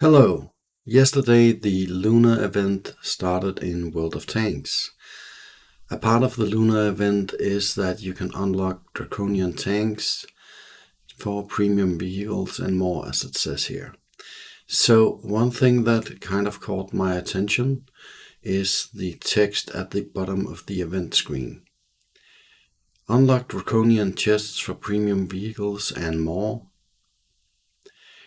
Hello! Yesterday the Lunar event started in World of Tanks. A part of the Lunar event is that you can unlock Draconian tanks for premium vehicles and more, as it says here. So one thing that kind of caught my attention is the text at the bottom of the event screen. Unlock Draconian chests for premium vehicles and more.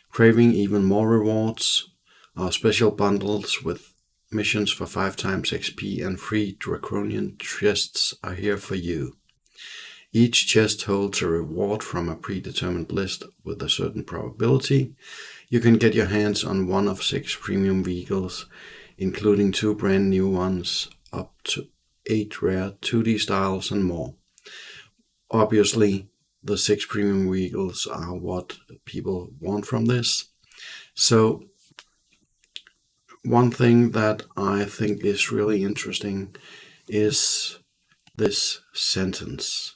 Craving even more rewards. Our special bundles with missions for 5 times XP and free Draconian chests are here for you. Each chest holds a reward from a predetermined list with a certain probability. You can get your hands on one of 6 premium vehicles, including 2 brand new ones, up to 8 rare 2D styles and more. Obviously, the 6 premium vehicles are what people want from this. So, one thing that I think is really interesting is this sentence.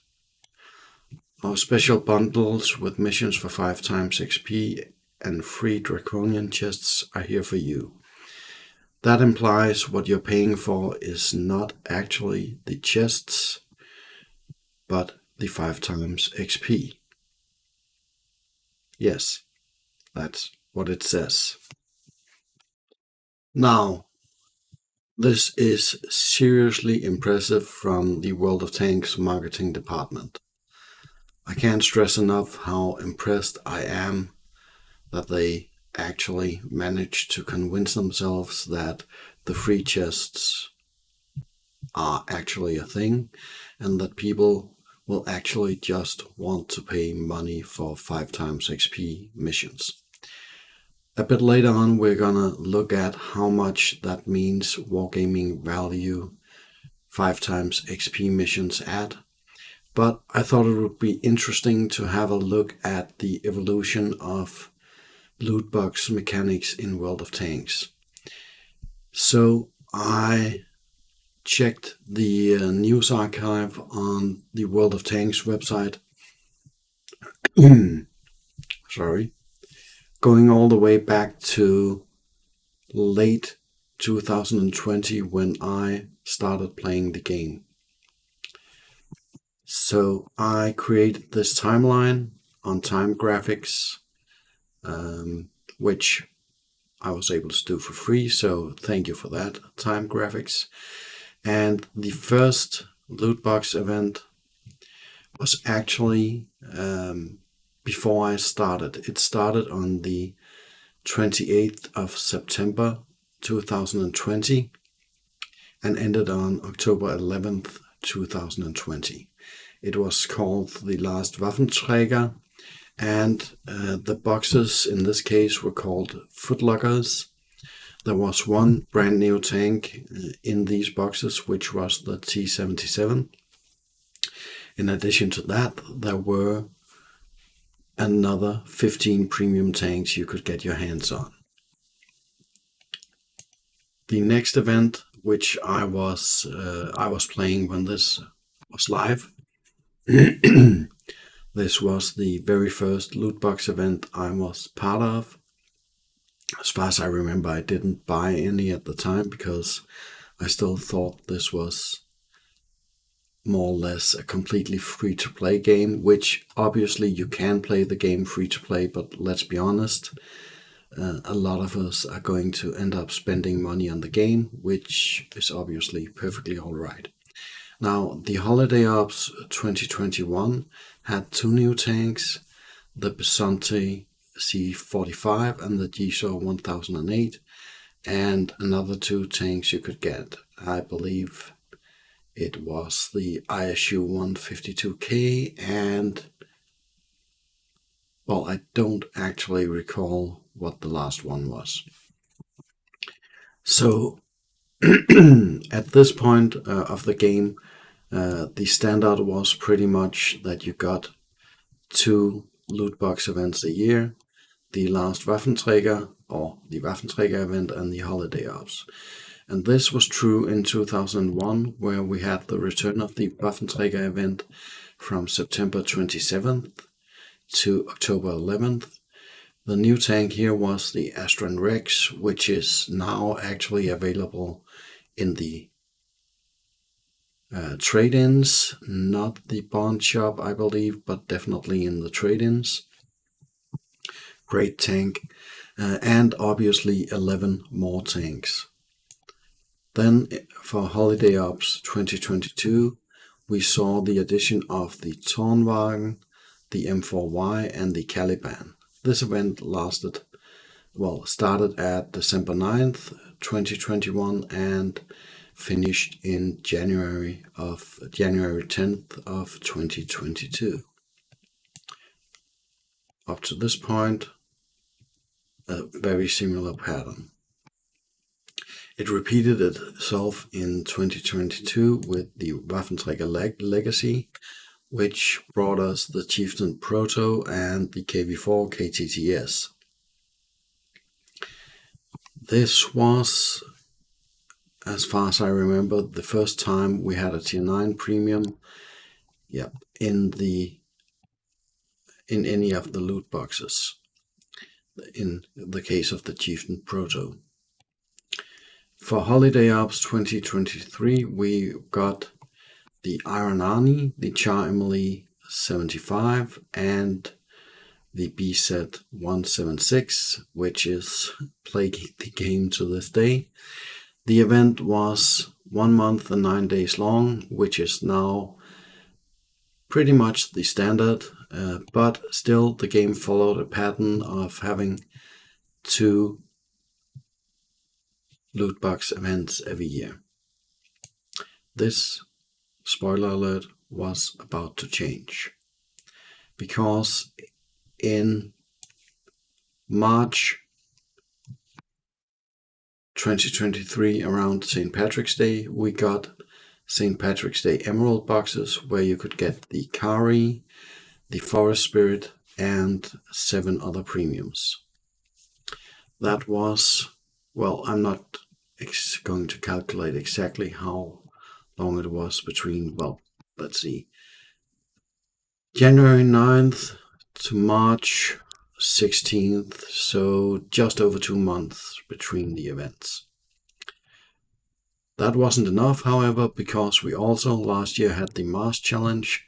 Our special bundles with missions for 5 times XP and free Draconian chests are here for you. That implies what you're paying for is not actually the chests, but the 5 times XP. Yes, that's what it says. Now, this is seriously impressive from the World of Tanks marketing department. I can't stress enough how impressed I am that they actually managed to convince themselves that the free chests are actually a thing and that people will actually just want to pay money for 5 times XP missions. A bit later on, we're gonna look at how much that means wargaming value 5 times XP missions at. But I thought it would be interesting to have a look at the evolution of loot box mechanics in World of Tanks. So I checked the news archive on the World of Tanks website. Sorry. Going all the way back to late 2020 when I started playing the game. So I created this timeline on Time Graphics, which I was able to do for free, so thank you for that, Time Graphics. And the first loot box event was actually before I started. It started on the 28th of September 2020 and ended on October 11th, 2020. It was called the Last Waffenträger, and the boxes in this case were called footlockers. There was one brand new tank in these boxes, which was the T-77. In addition to that, there were another 15 premium tanks you could get your hands on. The next event, which I was playing when this was live, this was the very first loot box event I was part of. As far as I remember, I didn't buy any at the time because I still thought this was more or less a completely free-to-play game, which obviously you can play the game free-to-play, but let's be honest, a lot of us are going to end up spending money on the game, which is obviously perfectly all right. Now, the Holiday Ops 2021 had 2 new tanks, the Bisonte C45 and the Gisor 1008, and another 2 tanks you could get. I believe it was the ISU 152K and, well, I don't actually recall what the last one was. So, at this point of the game, the standard was pretty much that you got 2 loot box events a year, the Last Waffenträger, or the Waffenträger event, and the Holiday Ops. And this was true in 2001, where we had the return of the Waffenträger event from September 27th to October 11th, The new tank here was the Astron Rex, which is now actually available in the trade-ins, not the bond shop, I believe, but definitely in the trade-ins. Great tank, and obviously 11 more tanks. Then for Holiday Ops 2022, we saw the addition of the Tornwagen, the M4Y, and the Caliban. This event started at December 9th, 2021 and finished in January 10th of 2022. Up to this point, a very similar pattern. It repeated itself in 2022 with the Waffenträger Legacy, which brought us the Chieftain Proto and the KV4 KTTS. This was, as far as I remember, the first time we had a tier 9 premium in any of the loot boxes, in the case of the Chieftain Proto. For Holiday Ops 2023, we got the Iron Arnie, the Char Emily 75, and the BZ 176, which is plaguing the game to this day. The event was 1 month and 9 days long, which is now pretty much the standard, but still the game followed a pattern of having 2 loot box events every year. This, spoiler alert, was about to change, because in March 2023, around St. Patrick's Day, we got St. Patrick's Day Emerald boxes where you could get the Kari, the Forest Spirit, and 7 other premiums. That was, well, I'm not going to calculate exactly how long it was between, let's see, January 9th to March 16th, so just over 2 months between the events. That wasn't enough, however, because we also last year had the Mars Challenge,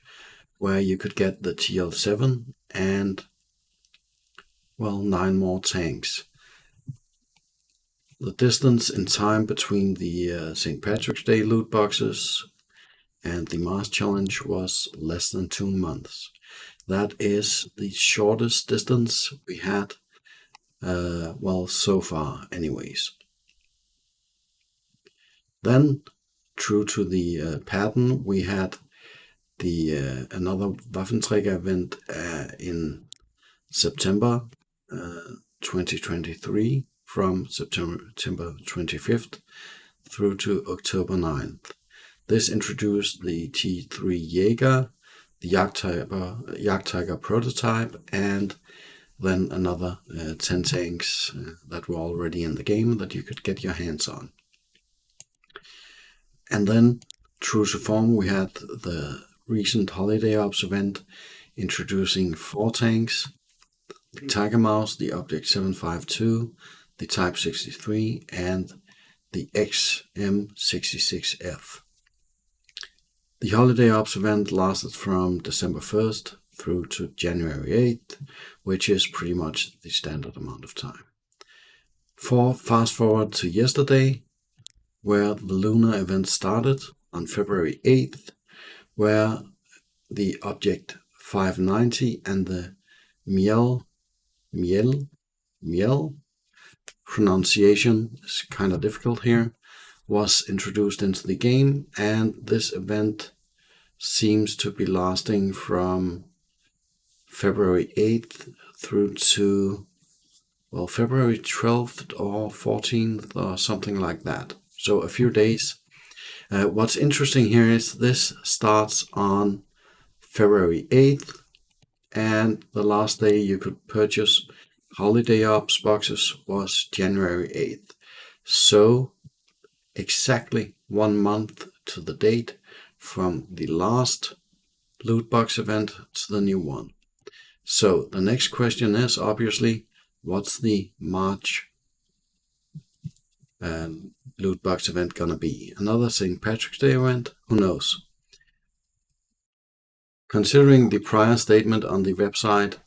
where you could get the TL7 and, 9 more tanks. The distance in time between the St. Patrick's Day loot boxes and the Mars Challenge was less than 2 months. That is the shortest distance we had, so far anyways. Then, true to the pattern, we had the another Waffenträger event in September 2023, from September 25th through to October 9th. This introduced the T3 Jaeger, the Jagdtiger prototype, and then another 10 tanks that were already in the game that you could get your hands on. And then, true to form, we had the recent Holiday Ops event introducing 4 tanks, the Tiger Mouse, the Object 752, the Type 63, and the XM66F. The Holiday Ops event lasted from December 1st through to January 8th, which is pretty much the standard amount of time. Fast forward to yesterday, where the Lunar event started on February 8th, where the Object 590 and the Miel, pronunciation is kind of difficult here, was introduced into the game, and this event seems to be lasting from February 8th through to, February 12th or 14th or something like that. So a few days. What's interesting here is this starts on February 8th, and the last day you could purchase Holiday Ops boxes was January 8th. So exactly 1 month to the date from the last loot box event to the new one. So the next question is, obviously, what's the March loot box event gonna be? Another St. Patrick's Day event? Who knows? Considering the prior statement on the website,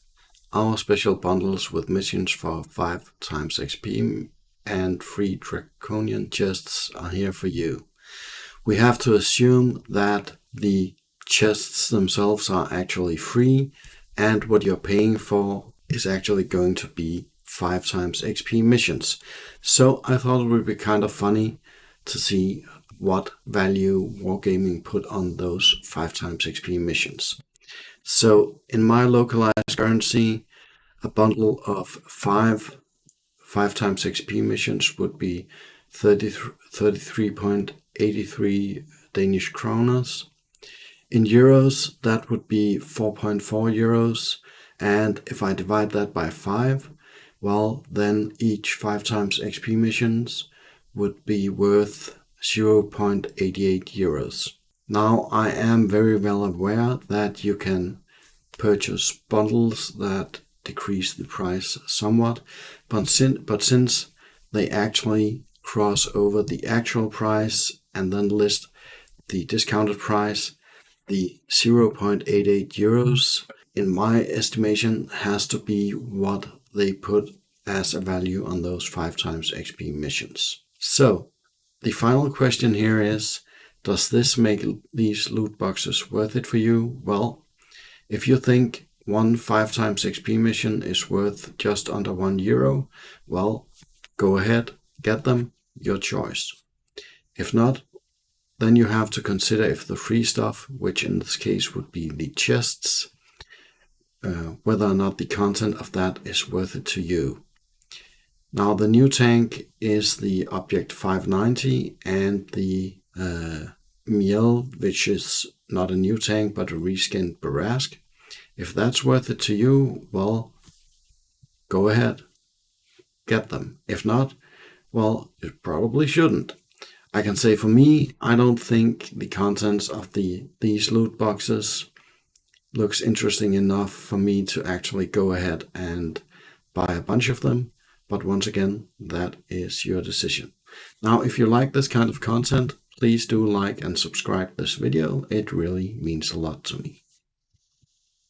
our special bundles with missions for 5 times XP and free Draconian chests are here for you. We have to assume that the chests themselves are actually free, and what you're paying for is actually going to be 5 times XP missions. So I thought it would be kind of funny to see what value Wargaming put on those 5 times XP missions. So in my localized currency, a bundle of 5 times XP missions would be 33.83 Danish kroners. In euros, that would be 4.4 euros. And if I divide that by 5, well, then each 5 times XP missions would be worth 0.88 euros. Now, I am very well aware that you can purchase bundles that decrease the price somewhat, but since they actually cross over the actual price and then list the discounted price, the 0.88 euros, in my estimation, has to be what they put as a value on those 5 times XP missions. So, the final question here is, does this make these loot boxes worth it for you? Well, if you think one 5 times XP mission is worth just under €1, well, go ahead, get them, your choice. If not, then you have to consider if the free stuff, which in this case would be the chests, whether or not the content of that is worth it to you. Now, the new tank is the Object 590 and the Miel, which is not a new tank but a reskinned Barask. If that's worth it to you, well, go ahead, get them. If not, well, you probably shouldn't. I can say for me, I don't think the contents of these loot boxes looks interesting enough for me to actually go ahead and buy a bunch of them. But once again, that is your decision. Now, if you like this kind of content, please do like and subscribe this video. It really means a lot to me.